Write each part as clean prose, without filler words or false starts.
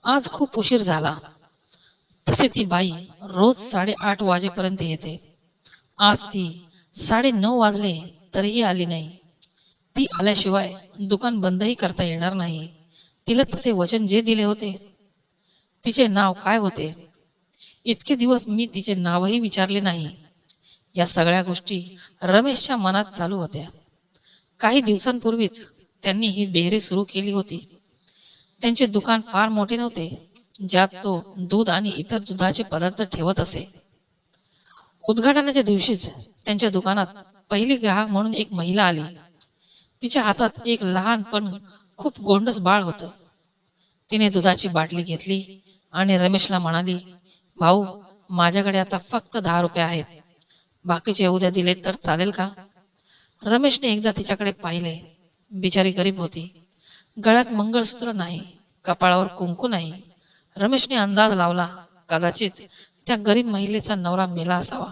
आज खूप उशीर झाला. तसे ती बाई रोज 8:30 वाजेपर्यंत येते. आज ती 9:30 वाजले तरीही आली नाही. ती आल्याशिवाय दुकान बंदही करता येणार नाही. तिला तसे वचन जे दिले होते. तिचे नाव काय होते? इतके दिवस मी तिचे नावही विचारले नाही. या सगळ्या गोष्टी रमेशच्या मनात चालू होत्या. काही दिवसांपूर्वीच त्यांनी ही डेअरी सुरू केली होती. त्यांचे दुकान फार मोठे नव्हते, ज्यात तो दूध आणि इतर दुधाचे पदार्थ ठेवत असे. उद्घाटनाच्या दिवशीच त्यांच्या दुकानात पहिली ग्राहक म्हणून एक महिला आली. तिच्या हातात एक लहान पण खूप गोंडस बाळ होतं. तिने दुधाची बाटली घेतली आणि रमेशला म्हणाली, भाऊ, माझ्याकडे आता फक्त 10 रुपये आहेत. बाकीचे उद्या दिले तर चालेल का? रमेशने एकदा तिच्याकडे पाहिले. बिचारी गरीब होती. गळ्यात मंगळसूत्र नाही, कपाळावर कुंकू नाही. रमेशने अंदाज लावला, कदाचित त्या गरीब महिलेचा नवरा मेला असावा.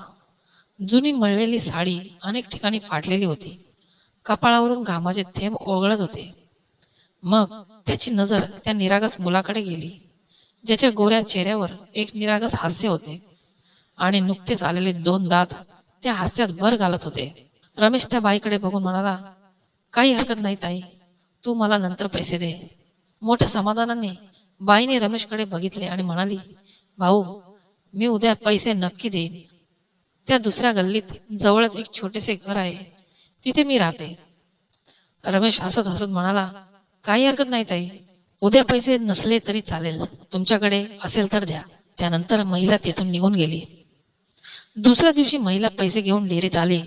जुनी मळलेली साडी अनेक ठिकाणी फाटलेली होती. कपाळावरून घामाचे थेंब ओघळत होते. मग त्याची नजर त्या निरागस मुलाकडे गेली, ज्याच्या गोऱ्या चेहऱ्यावर एक निरागस हास्य होते आणि नुकतेच आलेले 2 दात त्या हास्यात भर घालत होते. रमेश त्या बाईकडे बघून म्हणाला, काही हरकत नाही ताई, तू मला नंतर पैसे दे. मोठ्या समाधानाने बाईने रमेशकडे बघितले आणि म्हणाली, भाऊ, मी उद्या पैसे नक्की देईन. त्या दुसऱ्या गल्लीत जवळच एक छोटेसे घर आहे, तिथे मी राहते. रमेश हसत हसत म्हणाला, काही हरकत नाही ताई, उद्या पैसे नसले तरी चालेल, तुमच्याकडे असेल तर द्या. त्यानंतर महिला तेथून निघून गेली. दुसऱ्या दिवशी महिला पैसे घेऊन डेअरीत आली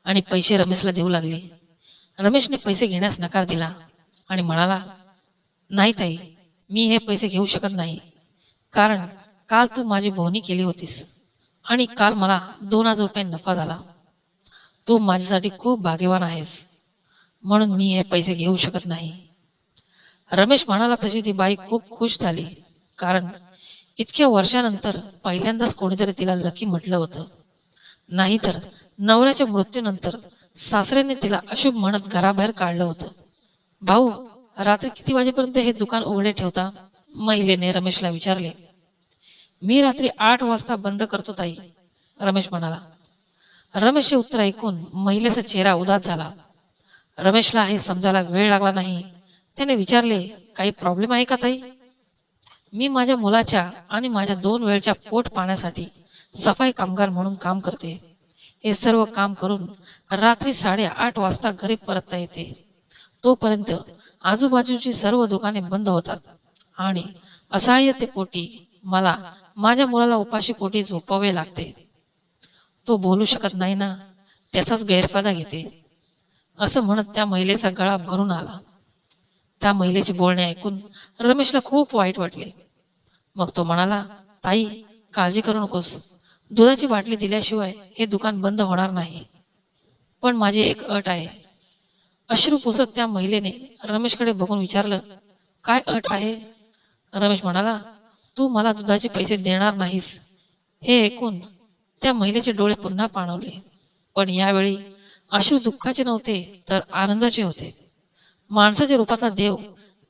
आणि पैसे रमेशला देऊ लागली. रमेशने पैसे घेण्यास नकार दिला आणि म्हणाला, नाही ताई, मी हे पैसे घेऊ शकत नाही, कारण काल तू माझी बोहणी केली होतीस आणि काल मला 2000 रुपये नफा झाला. तू माझ्यासाठी खूप भाग्यवान आहेस, म्हणून मी हे पैसे घेऊ शकत नाही. रमेश म्हणाला तशी ती बाई खूप खुश झाली, कारण इतक्या वर्षानंतर पहिल्यांदाच कोणीतरी तिला लकी म्हटलं होतं. नाहीतर नवऱ्याच्या मृत्यूनंतर सासऱ्याने तिला अशुभ म्हणत घराबाहेर काढलं होतं. भाऊ, रात्री किती वाजेपर्यंत हे दुकान उघडे ठेवता? महिलेने रमेशला विचारले. मी रात्री 8 वाजता बंद करतो ताई, रमेश म्हणाला. रमेशचे उत्तर ऐकून महिलेचा चेहरा उदास झाला. रमेशला हे समजायला वेळ लागला नाही. त्याने विचारले, काही प्रॉब्लेम आहे का ताई? मी माझ्या मुलाच्या आणि माझ्या 2 वेळच्या पोट पाण्यासाठी सफाई कामगार म्हणून काम करते. हे सर्व काम करून रात्री 8:30 वाजता घरी परतता येते. तोपर्यंत आजूबाजूची सर्व दुकाने बंद होतात आणि असहाय्यतेपोटी मला माझ्या मुलाला उपाशी पोटी झोपावे लागते. तो बोलू शकत नाही ना, त्याचाच गैरफायदा घेते. असं म्हणत त्या महिलेचा गळा भरून आला. त्या महिलेचे बोलणे ऐकून रमेशला खूप वाईट वाटले. मग तो म्हणाला, ताई, काळजी करू नकोस. दुधाची बाटली दिल्याशिवाय हे दुकान बंद होणार नाही. पण माझी एक अट आहे. अश्रू पुसत त्या महिलेने रमेशकडे बघून विचारलं, काय अट आहे? रमेश म्हणाला, तू मला दुधाचे पैसे देणार नाहीस. हे ऐकून त्या महिलेचे डोळे पुन्हा पाणवले. पण यावेळी अश्रू दुःखाचे नव्हते, तर आनंदाचे होते. माणसाच्या रूपातला देव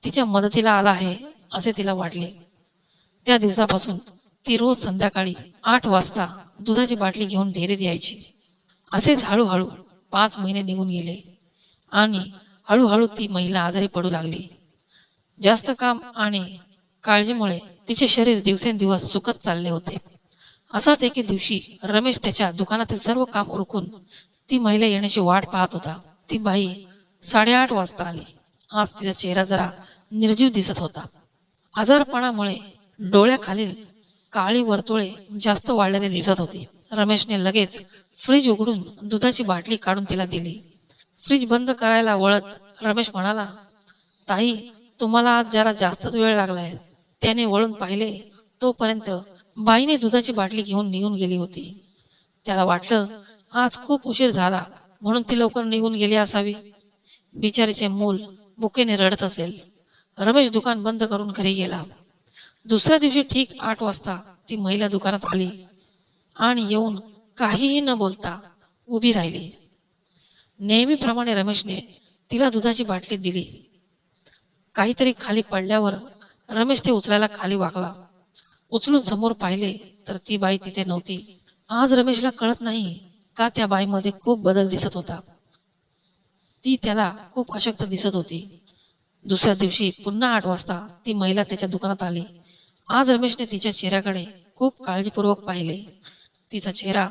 तिच्या मदतीला आला आहे असे तिला वाटले. त्या दिवसापासून ती रोज संध्याकाळी 8 वाजता दुधाची बाटली घेऊन डेअरीत यायची. असेच हळूहळू 5 महिने निघून गेले आणि हळूहळू ती महिला आजारी पडू लागली. जास्त काम आणि काळजीमुळे तिचे शरीर दिवसेंदिवस सुकत चालले होते. असाच एके दिवशी रमेश त्याच्या दुकानातील सर्व काम उरकून ती महिला येण्याची वाट पाहत होता. ती बाई 8:30 वाजता आली. आज तिचा चेहरा जरा निर्जीव दिसत होता. आजारपणामुळे डोळ्याखालील काळी वर्तुळे जास्त वाढलेले दिसत होती. रमेशने लगेच फ्रीज उघडून दुधाची बाटली काढून तिला दिली. फ्रीज बंद करायला वळत रमेश म्हणाला, ताई, तुम्हाला आज जरा जास्तच वेळ लागलाय. त्याने वळून पाहिले तोपर्यंत बाईने दुधाची बाटली घेऊन निघून गेली होती. त्याला वाटलं, आज खूप उशीर झाला म्हणून ती लवकर निघून गेली असावी. बिचारीचे मूल भुकेने रडत असेल. रमेश दुकान बंद करून घरी गेला. दुसऱ्या दिवशी ठीक 8 वाजता ती महिला दुकानात आली आणि येऊन काहीही न बोलता उभी राहिली. नेहमीप्रमाणे रमेशने तिला दुधाची बाटली दिली. काहीतरी खाली पडल्यावर रमेश ते उचलायला खाली वाकला. उचलून समोर पाहिले तर ती बाई तिथे नव्हती. आज रमेशला कळत नाही का त्या बाईमध्ये खूप बदल दिसत होता. ती त्याला खूप अशक्त दिसत होती. दुसऱ्या दिवशी पुन्हा 8 वाजता ती महिला त्याच्या दुकानात आली. आज रमेशने तिच्या चेहऱ्याकडे खूप काळजीपूर्वक पाहिले. तिचा चेहरा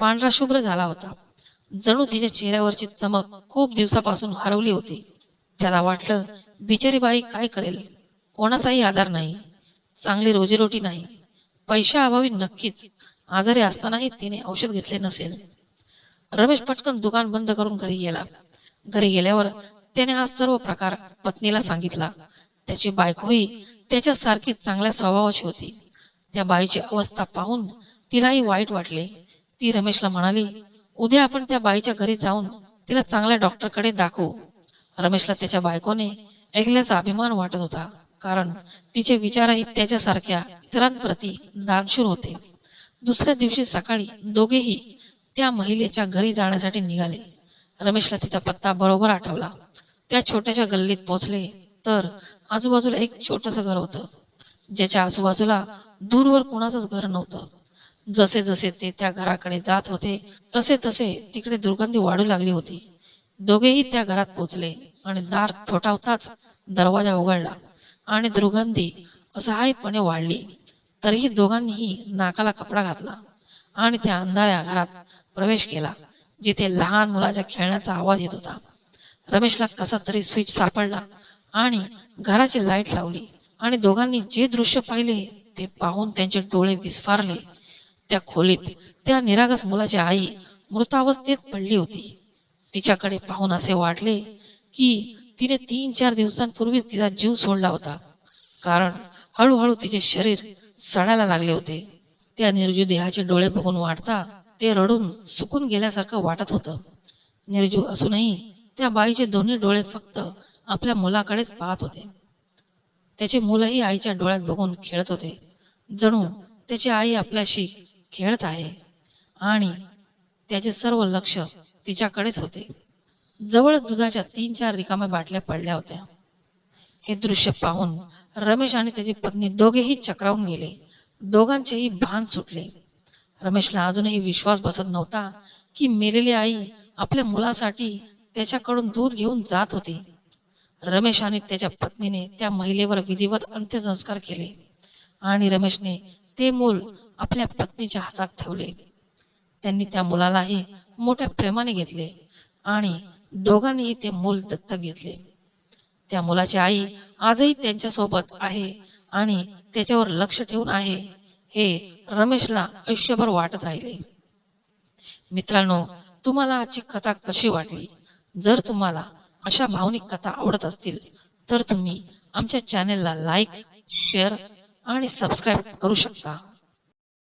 पांढरा शुभ्र झाला होता. जणू तिच्या चेहऱ्यावरची चमक खूप दिवसापासून हरवली होती. त्याला वाटलं, बिचारी बाई काय करेल? कोणाचाही आधार नाही, चांगली रोजीरोटी नाही, पैशाअभावी नक्कीच आजारी असतानाही तिने औषध घेतले नसेल. रमेश पटकन दुकान बंद करून घरी गेला. घरी गेल्यावर त्याने हा सर्व प्रकार पत्नीला सांगितला. त्याची बायकोही त्याच्यासारखी चांगल्या स्वभावाची होती. त्या बाईची अवस्था पाहून तिलाही वाईट वाटले. ती रमेशला म्हणाली, उद्या आपण त्या बाईच्या घरी जाऊन तिला चांगल्या डॉक्टरकडे दाखवू. रमेशला त्याच्या बायकोने ऐकल्याचा अभिमान वाटत होता, कारण तिचे विचारही त्याच्यासारख्या इतरांप्रती दानशूर होते. दुसऱ्या दिवशी सकाळी दोघेही त्या महिलेच्या घरी जाण्यासाठी निघाले. रमेशला तिचा पत्ता बरोबर आठवला. त्या छोट्याशा गल्लीत पोहोचले तर आजूबाजूला एक छोटंसं घर होतं, ज्याच्या आजूबाजूला दूरवर कुणाचंच घर नव्हतं. जसे जसे ते त्या घराकडे जात होते तसे तसे तिकडे दुर्गंधी वाढू लागली होती. दोघेही त्या घरात पोचले आणि दार ठोठावताच दरवाजा उघडला आणि दुर्गंधी असहायपणे वाढली. तरीही दोघांनीही नाकाला कपडा घातला आणि त्या अंधाऱ्या घरात प्रवेश केला, जिथे लहान मुलाच्या खेळण्याचा आवाज येत होता. रमेशला कसा तरी स्विच सापडला आणि घराची लाईट लावली आणि दोघांनी जे दृश्य पाहिले ते पाहून त्यांचे डोळे विस्फारले. त्या खोलीत त्या निरागस मुलाची आई मृतावस्थेत पडली होती. तिच्याकडे पाहून असे वाटले की तिने 3-4 दिवसांपूर्वीच तिचा जीव सोडला होता, कारण हळूहळू तिचे शरीर सडायला लागले होते. त्या निर्जीव देहाचे डोळे बघून वाटता ते रडून सुकून गेल्यासारखं वाटत होतं. निर्जीव असूनही त्या बाईचे दोन्ही डोळे फक्त आपल्या मुलाकडेच पाहत होते. त्याचे मुलंही आईच्या डोळ्यात बघून खेळत होते, जणू त्याची आई आपल्याशी खेळत आहे आणि त्याचे सर्व लक्ष तिच्याकडेच होते. जवळ दुधाच्या 3-4 रिकाम्या बाटल्या पडल्या होत्या. हे दृश्य पाहून रमेश आणि त्याची पत्नी दोघेही चक्रावून गेले. दोघांचेही भान सुटले. रमेशला अजूनही विश्वास बसत नव्हता की मेलेली आई आपल्या मुलासाठी त्याच्याकडून दूध घेऊन जात होती. रमेश आणि त्याच्या पत्नीने त्या महिलेवर विधिवत अंत्यसंस्कार केले आणि रमेशने ते मूल आपल्या पत्नीच्या हातात ठेवले. त्यांनी त्या मुलालाही मोठ्या प्रेमाने घेतले आणि दोघांनीही ते मूल दत्तक घेतले. त्या मुलाची आई आजही त्यांच्या सोबत आहे आणि त्याच्यावर लक्ष ठेवून आहे, हे रमेशला आयुष्यभर वाटत राहिले. मित्रांनो, तुम्हाला आजची कथा कशी वाटली? जर तुम्हाला अशा भावनिक कथा आवडत असतील तर तुम्ही आमच्या चॅनेलला लाईक, शेअर आणि सबस्क्राईब करू शकता.